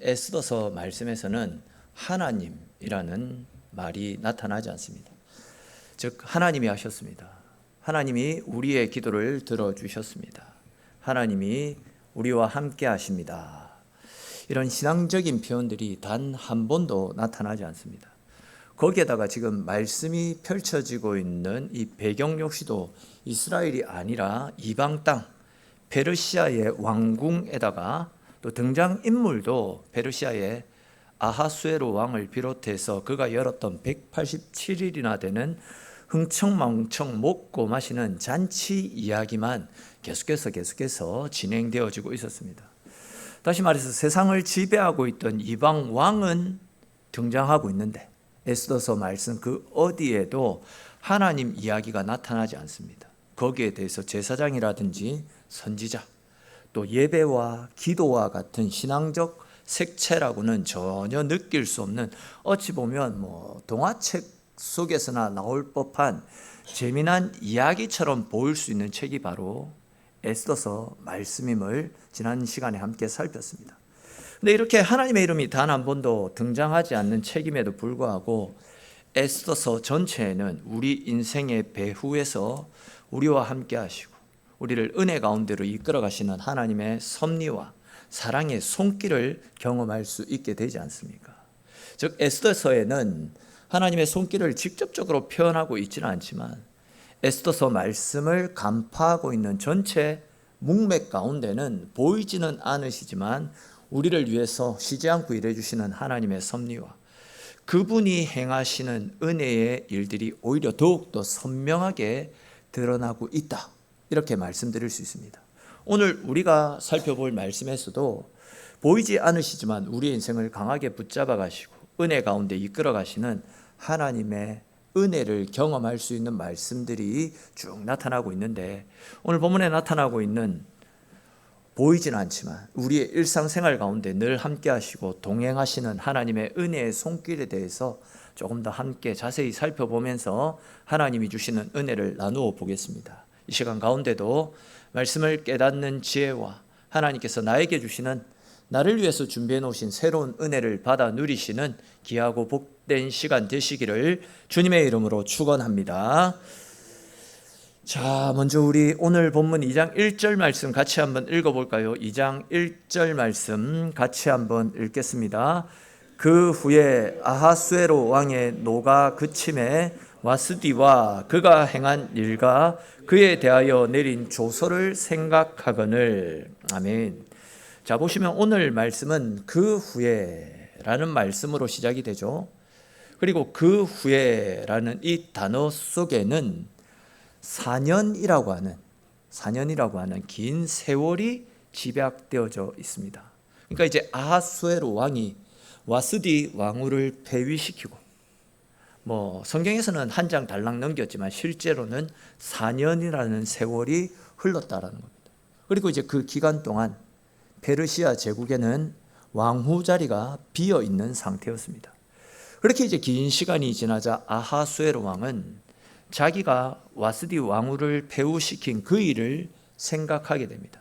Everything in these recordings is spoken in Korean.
에스더서 말씀에서는 하나님이라는 말이 나타나지 않습니다. 즉 하나님이 하셨습니다. 하나님이 우리의 기도를 들어주셨습니다. 하나님이 우리와 함께 하십니다. 이런 신앙적인 표현들이 단 한 번도 나타나지 않습니다. 거기에다가 지금 말씀이 펼쳐지고 있는 이 배경 역시도 이스라엘이 아니라 이방 땅 페르시아의 왕궁에다가 또 등장인물도 페르시아의 아하수에로 왕을 비롯해서 그가 열었던 187일이나 되는 흥청망청 먹고 마시는 잔치 이야기만 계속해서 진행되어지고 있었습니다. 다시 말해서 세상을 지배하고 있던 이방 왕은 등장하고 있는데 에스더서 말씀 그 어디에도 하나님 이야기가 나타나지 않습니다. 거기에 대해서 제사장이라든지 선지자 또 예배와 기도와 같은 신앙적 색채라고는 전혀 느낄 수 없는, 어찌 보면 동화책 속에서나 나올 법한 재미난 이야기처럼 보일 수 있는 책이 바로 에스더서 말씀임을 지난 시간에 함께 살폈습니다. 근데 이렇게 하나님의 이름이 단 한 번도 등장하지 않는 책임에도 불구하고 에스더서 전체에는 우리 인생의 배후에서 우리와 함께 하시고 우리를 은혜 가운데로 이끌어 가시는 하나님의 섭리와 사랑의 손길을 경험할 수 있게 되지 않습니까? 즉 에스더서에는 하나님의 손길을 직접적으로 표현하고 있지는 않지만 에스더서 말씀을 간파하고 있는 전체 문맥 가운데는 보이지는 않으시지만 우리를 위해서 쉬지 않고 일해주시는 하나님의 섭리와 그분이 행하시는 은혜의 일들이 오히려 더욱더 선명하게 드러나고 있다, 이렇게 말씀드릴 수 있습니다. 오늘 우리가 살펴볼 말씀에서도 보이지 않으시지만 우리의 인생을 강하게 붙잡아 가시고 은혜 가운데 이끌어 가시는 하나님의 은혜를 경험할 수 있는 말씀들이 쭉 나타나고 있는데, 오늘 본문에 나타나고 있는 보이지는 않지만 우리의 일상생활 가운데 늘 함께 하시고 동행하시는 하나님의 은혜의 손길에 대해서 조금 더 함께 자세히 살펴보면서 하나님이 주시는 은혜를 나누어 보겠습니다. 이 시간 가운데도 말씀을 깨닫는 지혜와 하나님께서 나에게 주시는, 나를 위해서 준비해 놓으신 새로운 은혜를 받아 누리시는 귀하고 복된 시간 되시기를 주님의 이름으로 축원합니다. 자, 먼저 우리 오늘 본문 2장 1절 말씀 같이 한번 읽어볼까요? 2장 1절 말씀 같이 한번 읽겠습니다. 그 후에 아하수에로 왕의 노가 그침에 와스디와 그가 행한 일과 그에 대하여 내린 조서를 생각하거늘. 아멘. 자, 보시면 오늘 말씀은 그 후에라는 말씀으로 시작이 되죠. 그리고 그 후에라는 이 단어 속에는 4년이라고 하는 긴 세월이 집약되어져 있습니다. 그러니까 이제 아하수에로 왕이 와스디 왕후를 폐위시키고, 성경에서는 한 장 달랑 넘겼지만 실제로는 4년이라는 세월이 흘렀다라는 겁니다. 그리고 이제 그 기간 동안 페르시아 제국에는 왕후 자리가 비어 있는 상태였습니다. 그렇게 이제 긴 시간이 지나자 아하수에로 왕은 자기가 와스디 왕후를 폐위시킨 그 일을 생각하게 됩니다.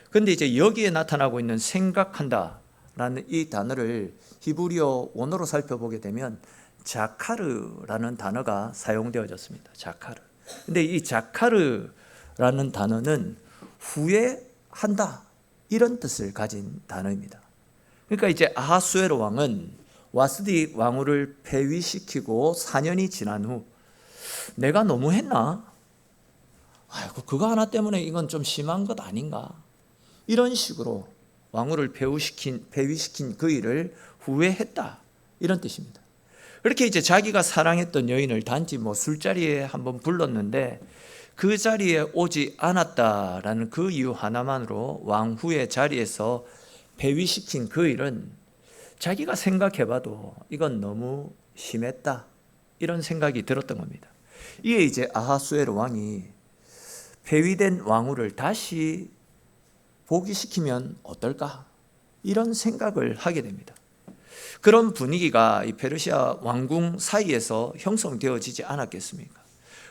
그런데 이제 여기에 나타나고 있는 생각한다라는 이 단어를 히브리어 원어로 살펴보게 되면 자카르라는 단어가 사용되어졌습니다. 자카르. 근데 이 자카르라는 단어는 후회한다, 이런 뜻을 가진 단어입니다. 그러니까 이제 아하수에로 왕은 와스디 왕후를 폐위시키고 4년이 지난 후 내가 너무 했나? 아이고, 그거 하나 때문에 이건 좀 심한 것 아닌가? 이런 식으로 왕후를 폐위시킨 그 일을 후회했다, 이런 뜻입니다. 그렇게 이제 자기가 사랑했던 여인을 단지 술자리에 한번 불렀는데 그 자리에 오지 않았다라는 그 이유 하나만으로 왕후의 자리에서 폐위시킨 그 일은 자기가 생각해봐도 이건 너무 심했다, 이런 생각이 들었던 겁니다. 이에 이제 아하수에로 왕이 폐위된 왕후를 다시 복위시키면 어떨까, 이런 생각을 하게 됩니다. 그런 분위기가 이 페르시아 왕궁 사이에서 형성되어지지 않았겠습니까?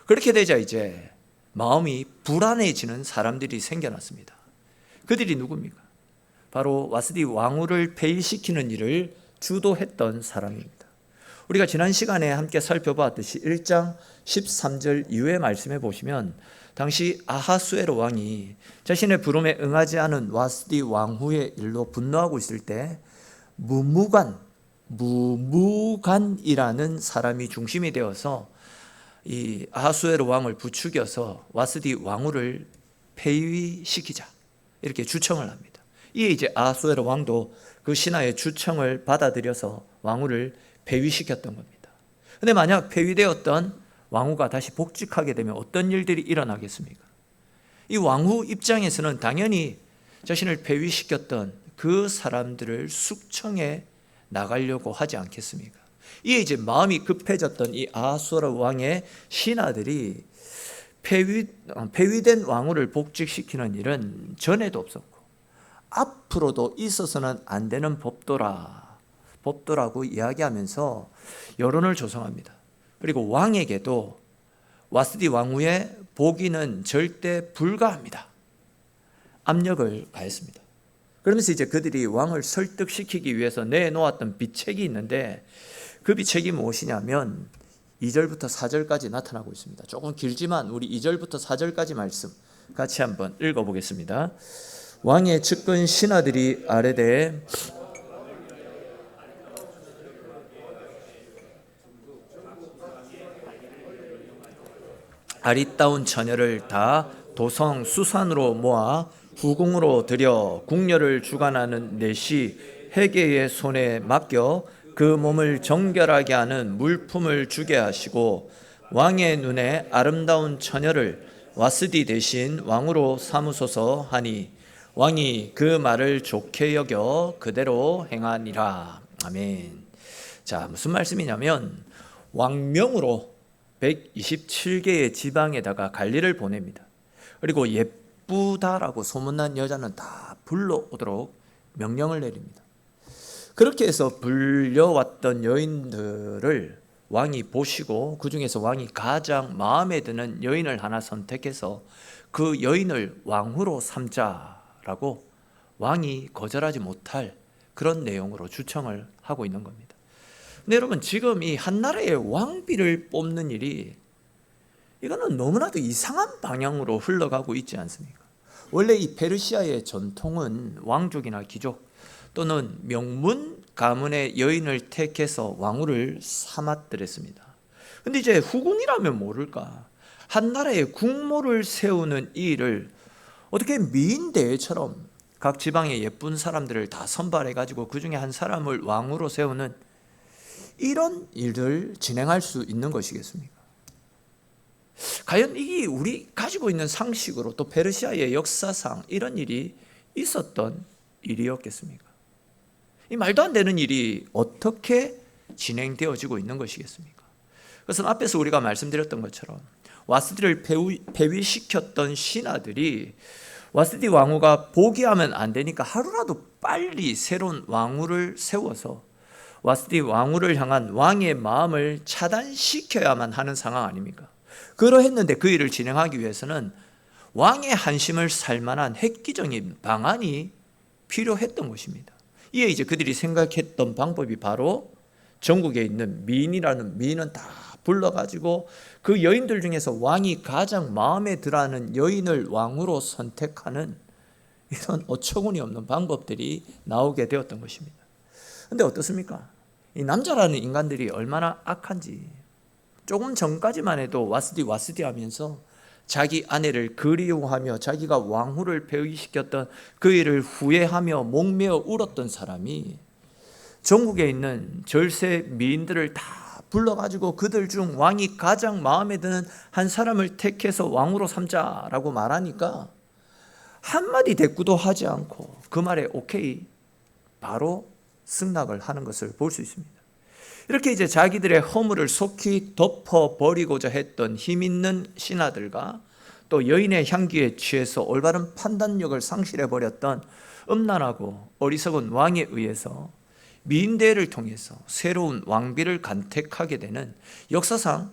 그렇게 되자 이제 마음이 불안해지는 사람들이 생겨났습니다. 그들이 누굽니까? 바로 와스디 왕후를 폐위시키는 일을 주도했던 사람입니다. 우리가 지난 시간에 함께 살펴보았듯이 1장 13절 이후의 말씀에 보시면 당시 아하수에로 왕이 자신의 부름에 응하지 않은 와스디 왕후의 일로 분노하고 있을 때 무무간이라는 사람이 중심이 되어서 이 아하수에로 왕을 부추겨서 와스디 왕후를 폐위시키자 이렇게 주청을 합니다. 이에 이제 아하수에로 왕도 그 신하의 주청을 받아들여서 왕후를 폐위시켰던 겁니다. 근데 만약 폐위되었던 왕후가 다시 복직하게 되면 어떤 일들이 일어나겠습니까? 이 왕후 입장에서는 당연히 자신을 폐위시켰던 그 사람들을 숙청해 나가려고 하지 않겠습니까? 이에 이제 마음이 급해졌던 이 아하수에로 왕의 신하들이 폐위된 왕후를 복직시키는 일은 전에도 없었고 앞으로도 있어서는 안 되는 법도라고 이야기하면서 여론을 조성합니다. 그리고 왕에게도 와스디 왕후의 복위는 절대 불가합니다. 압력을 가했습니다. 그러면서 이제 그들이 왕을 설득시키기 위해서 내놓았던 비책이 있는데 그 비책이 무엇이냐면 2절부터 4절까지 나타나고 있습니다. 조금 길지만 우리 2절부터 4절까지 말씀 같이 한번 읽어보겠습니다. 왕의 측근 신하들이 아뢰되 아리따운 처녀를 다 도성 수산으로 모아 후궁으로 들여 궁녀를 주관하는 내시 헤게의 손에 맡겨 그 몸을 정결하게 하는 물품을 주게 하시고 왕의 눈에 아름다운 처녀를 와스디 대신 왕으로 삼으소서 하니 왕이 그 말을 좋게 여겨 그대로 행하니라. 아멘. 자, 무슨 말씀이냐면 왕명으로 127개의 지방에다가 관리를 보냅니다. 그리고 예쁘다라고 소문난 여자는 다 불러오도록 명령을 내립니다. 그렇게 해서 불려왔던 여인들을 왕이 보시고 그 중에서 왕이 가장 마음에 드는 여인을 하나 선택해서 그 여인을 왕후로 삼자라고 왕이 거절하지 못할 그런 내용으로 주청을 하고 있는 겁니다. 근데 여러분, 지금 이 한 나라의 왕비를 뽑는 일이 이거는 너무나도 이상한 방향으로 흘러가고 있지 않습니까? 원래 이 페르시아의 전통은 왕족이나 귀족 또는 명문 가문의 여인을 택해서 왕후를 삼았더랬습니다. 근데 이제 후궁이라면 모를까, 한 나라의 국모를 세우는 이 일을 어떻게 미인대회처럼 각 지방의 예쁜 사람들을 다 선발해가지고 그 중에 한 사람을 왕후로 세우는 이런 일을 진행할 수 있는 것이겠습니까? 과연 이게 우리 가지고 있는 상식으로 또 페르시아의 역사상 이런 일이 있었던 일이었겠습니까? 이 말도 안 되는 일이 어떻게 진행되어지고 있는 것이겠습니까? 그래서 앞에서 우리가 말씀드렸던 것처럼 와스디를 폐위시켰던 신하들이 와스디 왕후가 복위하면 안 되니까 하루라도 빨리 새로운 왕후를 세워서 와스디 왕후를 향한 왕의 마음을 차단시켜야만 하는 상황 아닙니까? 그러했는데 그 일을 진행하기 위해서는 왕의 한심을 살 만한 획기적인 방안이 필요했던 것입니다. 이에 이제 그들이 생각했던 방법이 바로 전국에 있는 미인이라는 미인은 다 불러가지고 그 여인들 중에서 왕이 가장 마음에 들어하는 여인을 왕으로 선택하는 이런 어처구니 없는 방법들이 나오게 되었던 것입니다. 그런데 어떻습니까? 이 남자라는 인간들이 얼마나 악한지 조금 전까지만 해도 와스디 하면서 자기 아내를 그리워하며 자기가 왕후를 폐위시켰던 그 일을 후회하며 목매어 울었던 사람이 전국에 있는 절세 미인들을 다 불러가지고 그들 중 왕이 가장 마음에 드는 한 사람을 택해서 왕후로 삼자라고 말하니까 한마디 대꾸도 하지 않고 그 말에 오케이 바로 승낙을 하는 것을 볼 수 있습니다. 이렇게 이제 자기들의 허물을 속히 덮어버리고자 했던 힘 있는 신하들과 또 여인의 향기에 취해서 올바른 판단력을 상실해버렸던 음란하고 어리석은 왕에 의해서 미인대회를 통해서 새로운 왕비를 간택하게 되는 역사상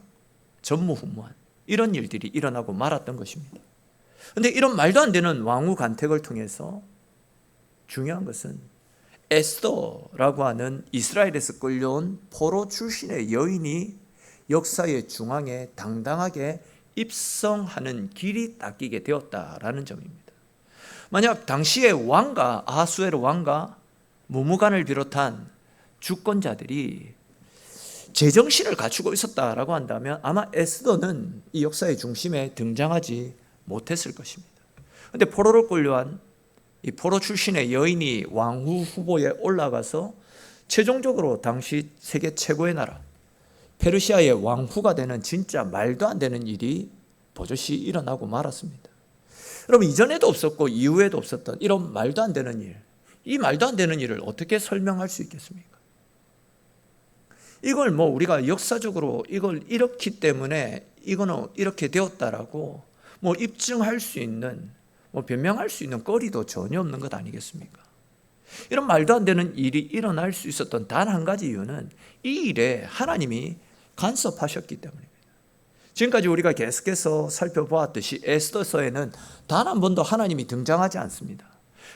전무후무한 이런 일들이 일어나고 말았던 것입니다. 그런데 이런 말도 안 되는 왕후 간택을 통해서 중요한 것은 에스더라고 하는 이스라엘에서 끌려온 포로 출신의 여인이 역사의 중앙에 당당하게 입성하는 길이 닦이게 되었다라는 점입니다. 만약 당시의 왕과 아하수에로 왕과 무무간을 비롯한 주권자들이 제정신을 갖추고 있었다라고 한다면 아마 에스더는 이 역사의 중심에 등장하지 못했을 것입니다. 그런데 포로로 끌려한 이 포로 출신의 여인이 왕후 후보에 올라가서 최종적으로 당시 세계 최고의 나라 페르시아의 왕후가 되는 진짜 말도 안 되는 일이 버젓이 일어나고 말았습니다. 여러분, 이전에도 없었고 이후에도 없었던 이런 말도 안 되는 일, 이 말도 안 되는 일을 어떻게 설명할 수 있겠습니까? 이걸 우리가 역사적으로 이걸 이렇기 때문에 이거는 이렇게 되었다라고 입증할 수 있는 변명할 수 있는 거리도 전혀 없는 것 아니겠습니까? 이런 말도 안 되는 일이 일어날 수 있었던 단 한 가지 이유는 이 일에 하나님이 간섭하셨기 때문입니다. 지금까지 우리가 계속해서 살펴보았듯이 에스더서에는 단 한 번도 하나님이 등장하지 않습니다.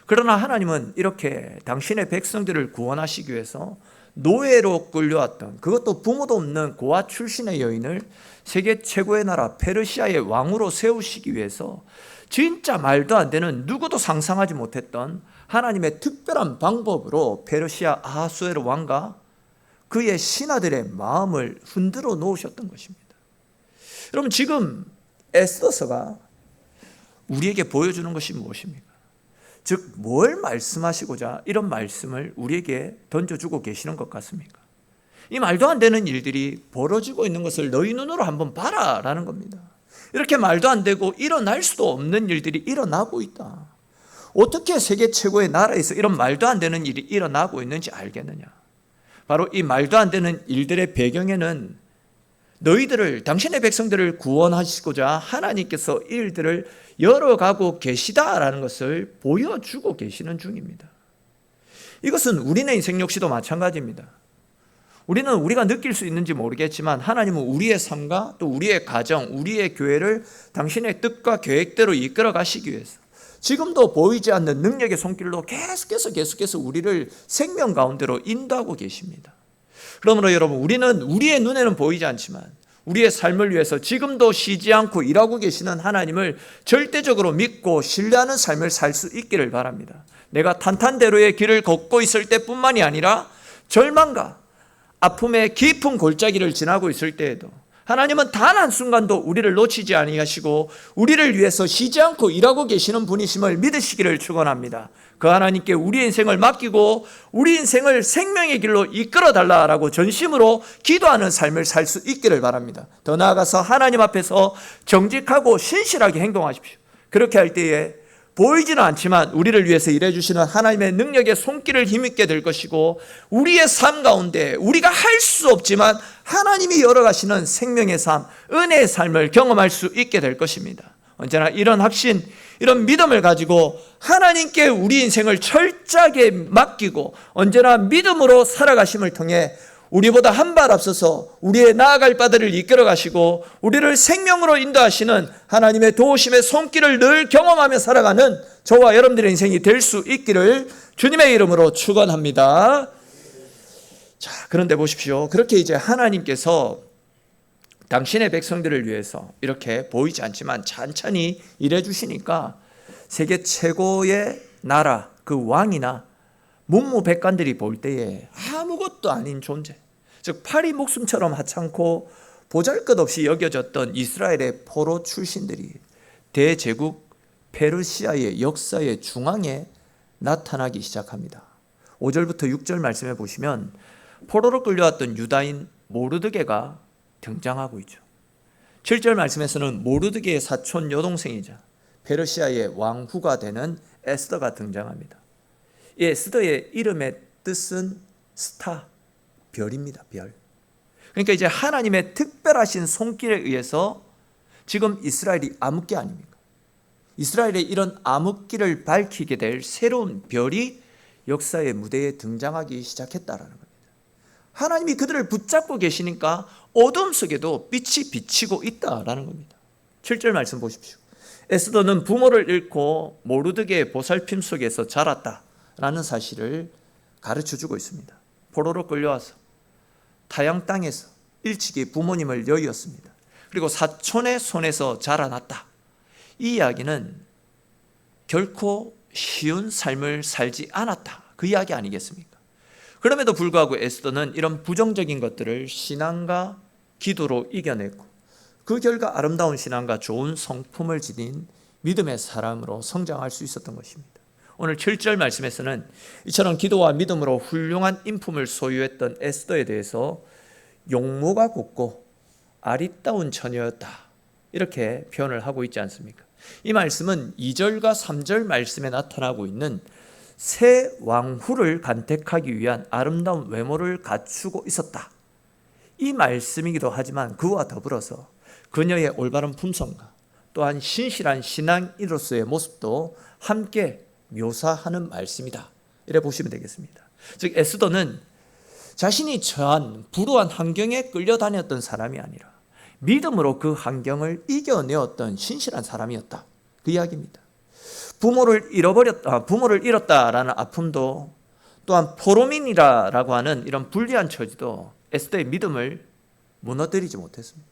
그러나 하나님은 이렇게 당신의 백성들을 구원하시기 위해서 노예로 끌려왔던, 그것도 부모도 없는 고아 출신의 여인을 세계 최고의 나라 페르시아의 왕으로 세우시기 위해서 진짜 말도 안 되는, 누구도 상상하지 못했던 하나님의 특별한 방법으로 페르시아 아하수에로 왕과 그의 신하들의 마음을 흔들어 놓으셨던 것입니다. 여러분, 지금 에스더서가 우리에게 보여주는 것이 무엇입니까? 즉, 뭘 말씀하시고자 이런 말씀을 우리에게 던져주고 계시는 것 같습니까? 이 말도 안 되는 일들이 벌어지고 있는 것을 너희 눈으로 한번 봐라 라는 겁니다. 이렇게 말도 안 되고 일어날 수도 없는 일들이 일어나고 있다. 어떻게 세계 최고의 나라에서 이런 말도 안 되는 일이 일어나고 있는지 알겠느냐? 바로 이 말도 안 되는 일들의 배경에는 너희들을, 당신의 백성들을 구원하시고자 하나님께서 일들을 열어가고 계시다라는 것을 보여주고 계시는 중입니다. 이것은 우리의 인생 역시도 마찬가지입니다. 우리가 느낄 수 있는지 모르겠지만 하나님은 우리의 삶과 또 우리의 가정, 우리의 교회를 당신의 뜻과 계획대로 이끌어 가시기 위해서 지금도 보이지 않는 능력의 손길로 계속해서 우리를 생명 가운데로 인도하고 계십니다. 그러므로 여러분, 우리는 우리의 눈에는 보이지 않지만 우리의 삶을 위해서 지금도 쉬지 않고 일하고 계시는 하나님을 절대적으로 믿고 신뢰하는 삶을 살 수 있기를 바랍니다. 내가 탄탄대로의 길을 걷고 있을 때뿐만이 아니라 절망과 아픔의 깊은 골짜기를 지나고 있을 때에도 하나님은 단 한순간도 우리를 놓치지 아니하시고 우리를 위해서 쉬지 않고 일하고 계시는 분이심을 믿으시기를 축원합니다. 그 하나님께 우리 인생을 맡기고 우리 인생을 생명의 길로 이끌어 달라라고 전심으로 기도하는 삶을 살 수 있기를 바랍니다. 더 나아가서 하나님 앞에서 정직하고 신실하게 행동하십시오. 그렇게 할 때에 보이지는 않지만 우리를 위해서 일해주시는 하나님의 능력의 손길을 힘있게 될 것이고 우리의 삶 가운데 우리가 할 수 없지만 하나님이 열어가시는 생명의 삶, 은혜의 삶을 경험할 수 있게 될 것입니다. 언제나 이런 확신, 이런 믿음을 가지고 하나님께 우리 인생을 철저하게 맡기고 언제나 믿음으로 살아가심을 통해 우리보다 한 발 앞서서 우리의 나아갈 바들을 이끌어 가시고 우리를 생명으로 인도하시는 하나님의 도우심의 손길을 늘 경험하며 살아가는 저와 여러분들의 인생이 될 수 있기를 주님의 이름으로 축원합니다. 자, 그런데 보십시오. 그렇게 이제 하나님께서 당신의 백성들을 위해서 이렇게 보이지 않지만 찬찬히 일해 주시니까 세계 최고의 나라, 그 왕이나 문무백관들이 볼 때에 아무것도 아닌 존재, 즉 파리 목숨처럼 하찮고 보잘것없이 여겨졌던 이스라엘의 포로 출신들이 대제국 페르시아의 역사의 중앙에 나타나기 시작합니다. 5절부터 6절 말씀해 보시면 포로로 끌려왔던 유다인 모르드게가 등장하고 있죠. 7절 말씀에서는 모르드게의 사촌 여동생이자 페르시아의 왕후가 되는 에스더가 등장합니다. 이 에스더의 이름의 뜻은 스타, 별입니다. 별. 그러니까 이제 하나님의 특별하신 손길에 의해서 지금 이스라엘이 암흑기 아닙니까? 이스라엘의 이런 암흑기를 밝히게 될 새로운 별이 역사의 무대에 등장하기 시작했다라는 겁니다. 하나님이 그들을 붙잡고 계시니까 어둠 속에도 빛이 비치고 있다라는 겁니다. 7절 말씀 보십시오. 에스더는 부모를 잃고 모르드게의 보살핌 속에서 자랐다 라는 사실을 가르쳐주고 있습니다. 포로로 끌려와서 타양 땅에서 일찍이 부모님을 여의었습니다. 그리고 사촌의 손에서 자라났다. 이 이야기는 결코 쉬운 삶을 살지 않았다. 그 이야기 아니겠습니까? 그럼에도 불구하고 에스더는 이런 부정적인 것들을 신앙과 기도로 이겨냈고 그 결과 아름다운 신앙과 좋은 성품을 지닌 믿음의 사람으로 성장할 수 있었던 것입니다. 오늘 7절 말씀에서는 이처럼 기도와 믿음으로 훌륭한 인품을 소유했던 에스더에 대해서 용모가 곱고 아리따운 처녀였다, 이렇게 표현을 하고 있지 않습니까? 이 말씀은 2절과 3절 말씀에 나타나고 있는 새 왕후를 간택하기 위한 아름다운 외모를 갖추고 있었다, 이 말씀이기도 하지만 그와 더불어서 그녀의 올바른 품성과 또한 신실한 신앙인으로서의 모습도 함께 묘사하는 말씀이다, 이래 보시면 되겠습니다. 즉 에스더는 자신이 처한 불우한 환경에 끌려다녔던 사람이 아니라 믿음으로 그 환경을 이겨내었던 신실한 사람이었다, 그 이야기입니다. 부모를 잃었다라는 아픔도 또한 포로민이라고 하는 이런 불리한 처지도 에스더의 믿음을 무너뜨리지 못했습니다.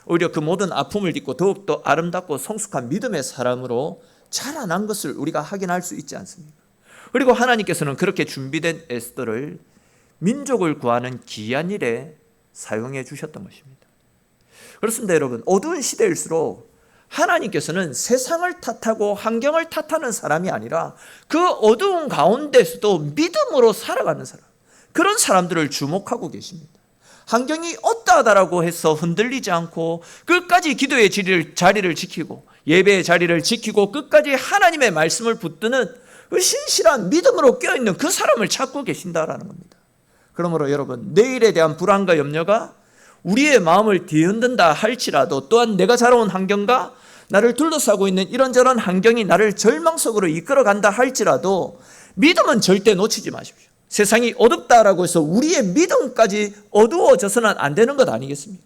오히려 그 모든 아픔을 딛고 더욱더 아름답고 성숙한 믿음의 사람으로 자라난 것을 우리가 확인할 수 있지 않습니까? 그리고 하나님께서는 그렇게 준비된 에스더를 민족을 구하는 귀한 일에 사용해 주셨던 것입니다. 그렇습니다, 여러분. 어두운 시대일수록 하나님께서는 세상을 탓하고 환경을 탓하는 사람이 아니라 그 어두운 가운데서도 믿음으로 살아가는 사람, 그런 사람들을 주목하고 계십니다. 환경이 어떠하다라고 해서 흔들리지 않고 끝까지 기도의 자리를 지키고 예배의 자리를 지키고 끝까지 하나님의 말씀을 붙드는 그 신실한 믿음으로 껴있는 그 사람을 찾고 계신다라는 겁니다. 그러므로 여러분, 내일에 대한 불안과 염려가 우리의 마음을 뒤흔든다 할지라도, 또한 내가 자라온 환경과 나를 둘러싸고 있는 이런저런 환경이 나를 절망 속으로 이끌어간다 할지라도 믿음은 절대 놓치지 마십시오. 세상이 어둡다라고 해서 우리의 믿음까지 어두워져서는 안 되는 것 아니겠습니까?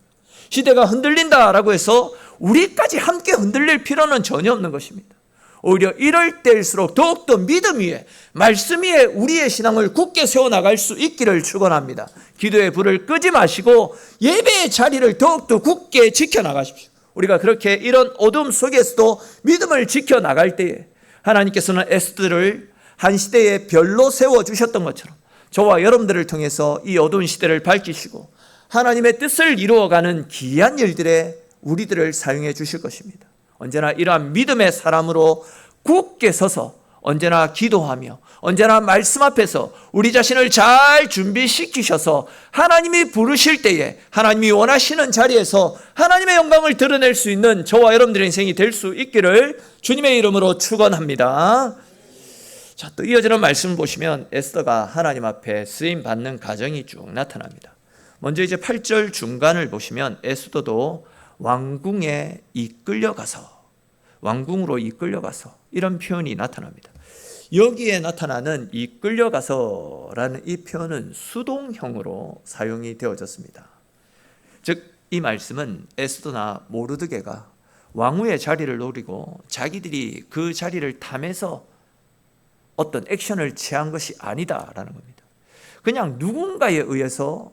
시대가 흔들린다라고 해서 우리까지 함께 흔들릴 필요는 전혀 없는 것입니다. 오히려 이럴 때일수록 더욱더 믿음 위에, 말씀 위에 우리의 신앙을 굳게 세워나갈 수 있기를 축원합니다. 기도의 불을 끄지 마시고 예배의 자리를 더욱더 굳게 지켜나가십시오. 우리가 그렇게 이런 어둠 속에서도 믿음을 지켜나갈 때에 하나님께서는 에스더를 한 시대의 별로 세워주셨던 것처럼 저와 여러분들을 통해서 이 어두운 시대를 밝히시고 하나님의 뜻을 이루어가는 귀한 일들에 우리들을 사용해 주실 것입니다. 언제나 이러한 믿음의 사람으로 굳게 서서 언제나 기도하며 언제나 말씀 앞에서 우리 자신을 잘 준비시키셔서 하나님이 부르실 때에 하나님이 원하시는 자리에서 하나님의 영광을 드러낼 수 있는 저와 여러분들의 인생이 될 수 있기를 주님의 이름으로 축원합니다. 자, 또 이어지는 말씀을 보시면 에스더가 하나님 앞에 쓰임 받는 가정이 쭉 나타납니다. 먼저 이제 8절 중간을 보시면 에스더도 왕궁에 왕궁으로 이끌려가서 이런 표현이 나타납니다. 여기에 나타나는 이끌려가서라는 이 표현은 수동형으로 사용이 되어졌습니다. 즉 이 말씀은 에스더나 모르드게가 왕후의 자리를 노리고 자기들이 그 자리를 탐해서 어떤 액션을 취한 것이 아니다라는 겁니다. 그냥 누군가에 의해서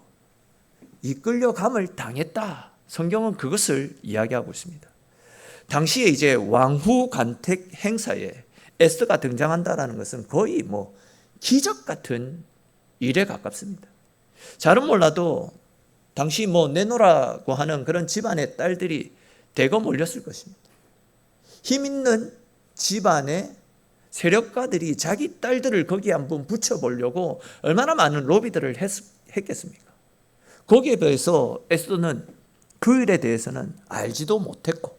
이끌려감을 당했다. 성경은 그것을 이야기하고 있습니다. 당시에 이제 왕후 간택 행사에 에스더가 등장한다라는 것은 거의 기적 같은 일에 가깝습니다. 잘은 몰라도 당시 내노라고 하는 그런 집안의 딸들이 대거 몰렸을 것입니다. 힘 있는 집안의 세력가들이 자기 딸들을 거기에 한번 붙여보려고 얼마나 많은 로비들을 했겠습니까? 거기에 비해서 에스더는 그 일에 대해서는 알지도 못했고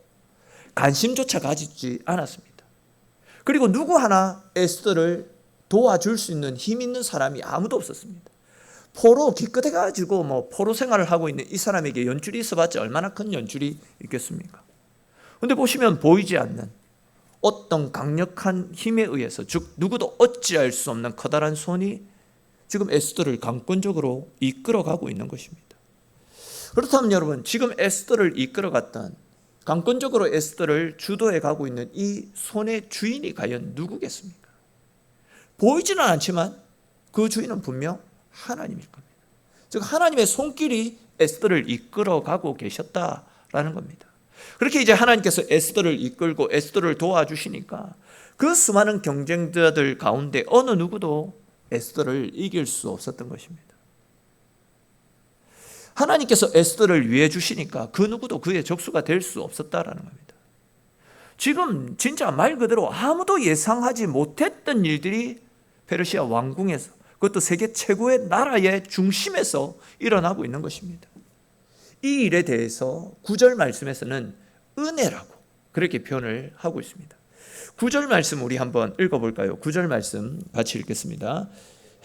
관심조차 가지지 않았습니다. 그리고 누구 하나 에스더를 도와줄 수 있는 힘 있는 사람이 아무도 없었습니다. 포로 기껏해가지고 포로 생활을 하고 있는 이 사람에게 연줄이 있어봤자 얼마나 큰 연줄이 있겠습니까? 그런데 보시면 보이지 않는 어떤 강력한 힘에 의해서, 즉 누구도 어찌할 수 없는 커다란 손이 지금 에스더를 강권적으로 이끌어가고 있는 것입니다. 그렇다면 여러분, 지금 에스더를 이끌어갔던, 강권적으로 에스더를 주도해 가고 있는 이 손의 주인이 과연 누구겠습니까? 보이지는 않지만 그 주인은 분명 하나님일 겁니다. 즉 하나님의 손길이 에스더를 이끌어가고 계셨다라는 겁니다. 그렇게 이제 하나님께서 에스더를 이끌고 에스더를 도와주시니까 그 수많은 경쟁자들 가운데 어느 누구도 에스더를 이길 수 없었던 것입니다. 하나님께서 에스더를 위해 주시니까 그 누구도 그의 적수가 될 수 없었다라는 겁니다. 지금 진짜 말 그대로 아무도 예상하지 못했던 일들이 페르시아 왕궁에서, 그것도 세계 최고의 나라의 중심에서 일어나고 있는 것입니다. 이 일에 대해서 9절 말씀에서는 은혜라고 그렇게 표현을 하고 있습니다. 9절 말씀 우리 한번 읽어볼까요? 9절 말씀 같이 읽겠습니다.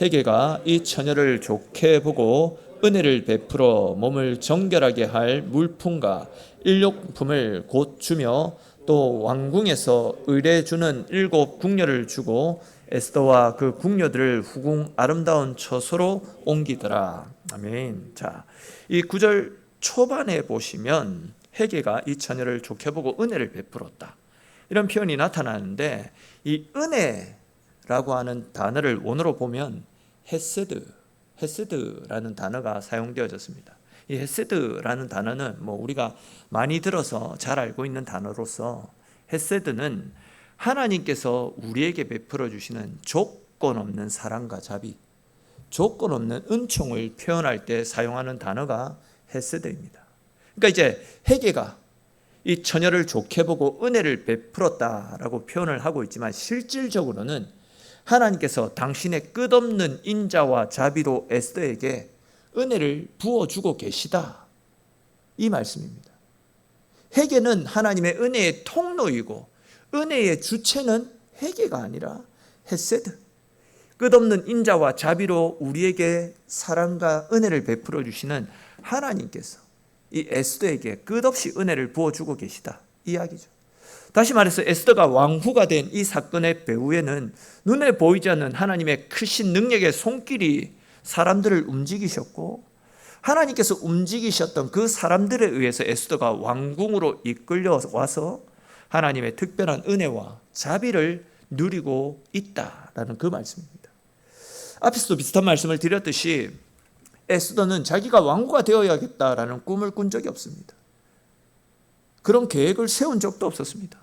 헤게가 이 처녀를 좋게 보고 은혜를 베풀어 몸을 정결하게 할 물품과 일용품을 곧 주며 또 왕궁에서 의뢰 주는 7 궁녀를 주고 에스더와 그 궁녀들을 후궁 아름다운 처소로 옮기더라. 아멘. 자, 이 9절 초반에 보시면 헤게가 이 처녀를 좋게 보고 은혜를 베풀었다, 이런 표현이 나타나는데, 이 은혜라고 하는 단어를 원어로 보면 헤세드라는 단어가 사용되어졌습니다. 이 헤세드라는 단어는 우리가 많이 들어서 잘 알고 있는 단어로서, 헤세드는 하나님께서 우리에게 베풀어 주시는 조건 없는 사랑과 자비, 조건 없는 은총을 표현할 때 사용하는 단어가 헤세드입니다. 그러니까 이제 헤게가 이 처녀를 좋게 보고 은혜를 베풀었다라고 표현을 하고 있지만, 실질적으로는 하나님께서 당신의 끝없는 인자와 자비로 에스더에게 은혜를 부어주고 계시다, 이 말씀입니다. 헤게는 하나님의 은혜의 통로이고 은혜의 주체는 헤게가 아니라 헤세드, 끝없는 인자와 자비로 우리에게 사랑과 은혜를 베풀어 주시는 하나님께서 이 에스더에게 끝없이 은혜를 부어주고 계시다, 이 이야기죠. 다시 말해서 에스더가 왕후가 된 이 사건의 배후에는 눈에 보이지 않는 하나님의 크신 능력의 손길이 사람들을 움직이셨고, 하나님께서 움직이셨던 그 사람들에 의해서 에스더가 왕궁으로 이끌려와서 하나님의 특별한 은혜와 자비를 누리고 있다라는 그 말씀입니다. 앞에서도 비슷한 말씀을 드렸듯이 에스더는 자기가 왕후가 되어야겠다라는 꿈을 꾼 적이 없습니다. 그런 계획을 세운 적도 없었습니다.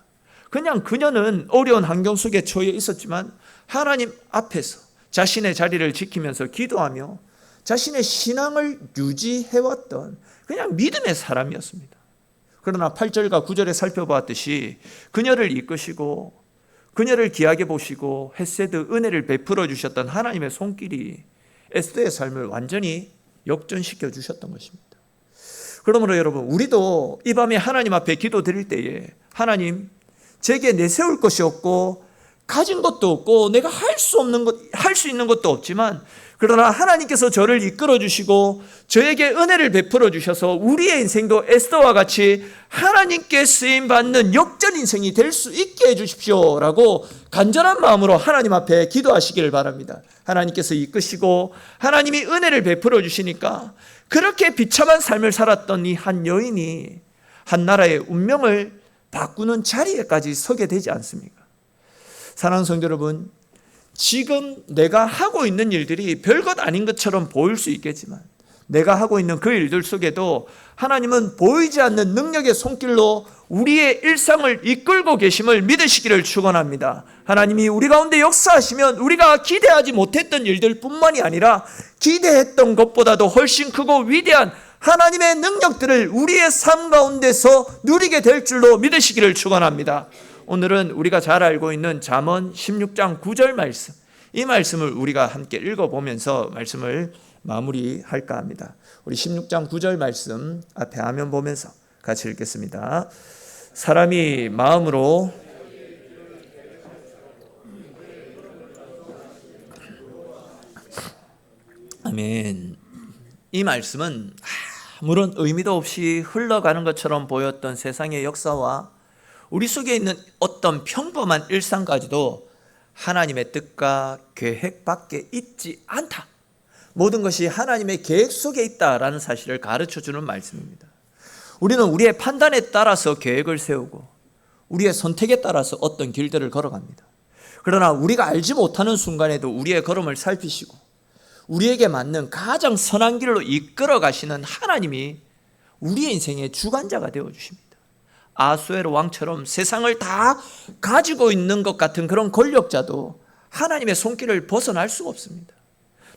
그냥 그녀는 어려운 환경 속에 처해 있었지만 하나님 앞에서 자신의 자리를 지키면서 기도하며 자신의 신앙을 유지해왔던 그냥 믿음의 사람이었습니다. 그러나 8절과 9절에 살펴보았듯이 그녀를 이끄시고 그녀를 귀하게 보시고 헤세드 은혜를 베풀어 주셨던 하나님의 손길이 에스더의 삶을 완전히 역전시켜 주셨던 것입니다. 그러므로 여러분, 우리도 이 밤에 하나님 앞에 기도 드릴 때에, 하나님, 제게 내세울 것이 없고 가진 것도 없고 내가 할 수 있는 것도 없지만, 그러나 하나님께서 저를 이끌어 주시고 저에게 은혜를 베풀어 주셔서 우리의 인생도 에스더와 같이 하나님께 쓰임 받는 역전 인생이 될 수 있게 해 주십시오 라고 간절한 마음으로 하나님 앞에 기도하시기를 바랍니다. 하나님께서 이끄시고 하나님이 은혜를 베풀어 주시니까 그렇게 비참한 삶을 살았던 이 한 여인이 한 나라의 운명을 바꾸는 자리에까지 서게 되지 않습니까? 사랑하는 성도 여러분, 지금 내가 하고 있는 일들이 별것 아닌 것처럼 보일 수 있겠지만, 내가 하고 있는 그 일들 속에도 하나님은 보이지 않는 능력의 손길로 우리의 일상을 이끌고 계심을 믿으시기를 축원합니다. 하나님이 우리 가운데 역사하시면 우리가 기대하지 못했던 일들 뿐만이 아니라 기대했던 것보다도 훨씬 크고 위대한 하나님의 능력들을 우리의 삶 가운데서 누리게 될 줄로 믿으시기를 축원합니다. 오늘은 우리가 잘 알고 있는 잠언 16장 9절 말씀, 이 말씀을 우리가 함께 읽어보면서 말씀을 마무리할까 합니다. 우리 16장 9절 말씀 앞에 화면 보면서 같이 읽겠습니다. 사람이 마음으로 아멘. 이 말씀은 아무런 의미도 없이 흘러가는 것처럼 보였던 세상의 역사와 우리 속에 있는 어떤 평범한 일상까지도 하나님의 뜻과 계획 밖에 있지 않다, 모든 것이 하나님의 계획 속에 있다라는 사실을 가르쳐주는 말씀입니다. 우리는 우리의 판단에 따라서 계획을 세우고 우리의 선택에 따라서 어떤 길들을 걸어갑니다. 그러나 우리가 알지 못하는 순간에도 우리의 걸음을 살피시고 우리에게 맞는 가장 선한 길로 이끌어 가시는 하나님이 우리의 인생의 주관자가 되어 주십니다. 아수에로 왕처럼 세상을 다 가지고 있는 것 같은 그런 권력자도 하나님의 손길을 벗어날 수가 없습니다.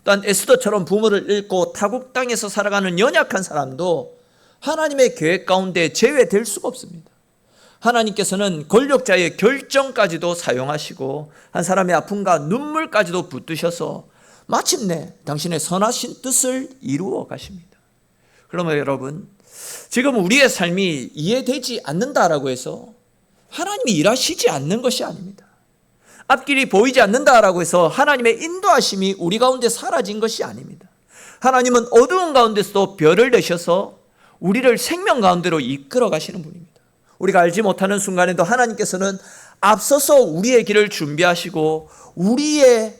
또한 에스더처럼 부모를 잃고 타국 땅에서 살아가는 연약한 사람도 하나님의 계획 가운데 제외될 수가 없습니다. 하나님께서는 권력자의 결정까지도 사용하시고 한 사람의 아픔과 눈물까지도 붙드셔서 마침내 당신의 선하신 뜻을 이루어 가십니다. 그러면 여러분, 지금 우리의 삶이 이해되지 않는다라고 해서 하나님이 일하시지 않는 것이 아닙니다. 앞길이 보이지 않는다라고 해서 하나님의 인도하심이 우리 가운데 사라진 것이 아닙니다. 하나님은 어두운 가운데서도 별을 내셔서 우리를 생명 가운데로 이끌어 가시는 분입니다. 우리가 알지 못하는 순간에도 하나님께서는 앞서서 우리의 길을 준비하시고 우리의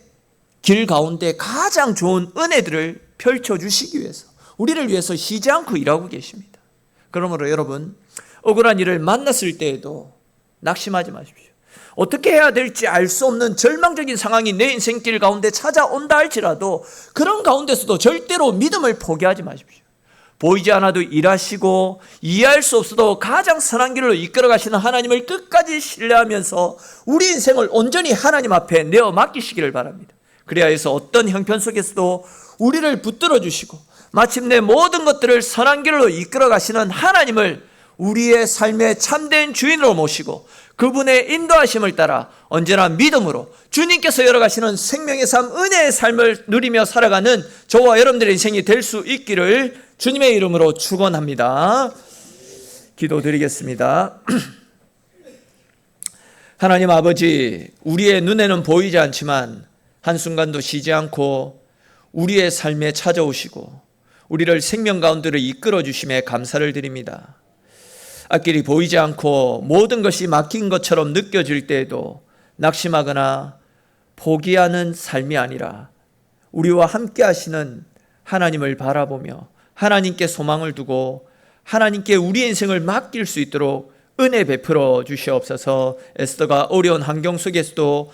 길 가운데 가장 좋은 은혜들을 펼쳐주시기 위해서 우리를 위해서 쉬지 않고 일하고 계십니다. 그러므로 여러분, 억울한 일을 만났을 때에도 낙심하지 마십시오. 어떻게 해야 될지 알 수 없는 절망적인 상황이 내 인생길 가운데 찾아온다 할지라도 그런 가운데서도 절대로 믿음을 포기하지 마십시오. 보이지 않아도 일하시고 이해할 수 없어도 가장 선한 길로 이끌어 가시는 하나님을 끝까지 신뢰하면서 우리 인생을 온전히 하나님 앞에 내어 맡기시기를 바랍니다. 그래야 해서 어떤 형편 속에서도 우리를 붙들어 주시고 마침내 모든 것들을 선한 길로 이끌어 가시는 하나님을 우리의 삶의 참된 주인으로 모시고 그분의 인도하심을 따라 언제나 믿음으로 주님께서 열어가시는 생명의 삶, 은혜의 삶을 누리며 살아가는 저와 여러분들의 인생이 될 수 있기를 주님의 이름으로 축원합니다. 기도드리겠습니다. 하나님 아버지, 우리의 눈에는 보이지 않지만 한순간도 쉬지 않고 우리의 삶에 찾아오시고 우리를 생명 가운데로 이끌어 주심에 감사를 드립니다. 앞길이 보이지 않고 모든 것이 막힌 것처럼 느껴질 때에도 낙심하거나 포기하는 삶이 아니라 우리와 함께 하시는 하나님을 바라보며 하나님께 소망을 두고 하나님께 우리의 인생을 맡길 수 있도록 은혜 베풀어 주시옵소서. 에스더가 어려운 환경 속에서도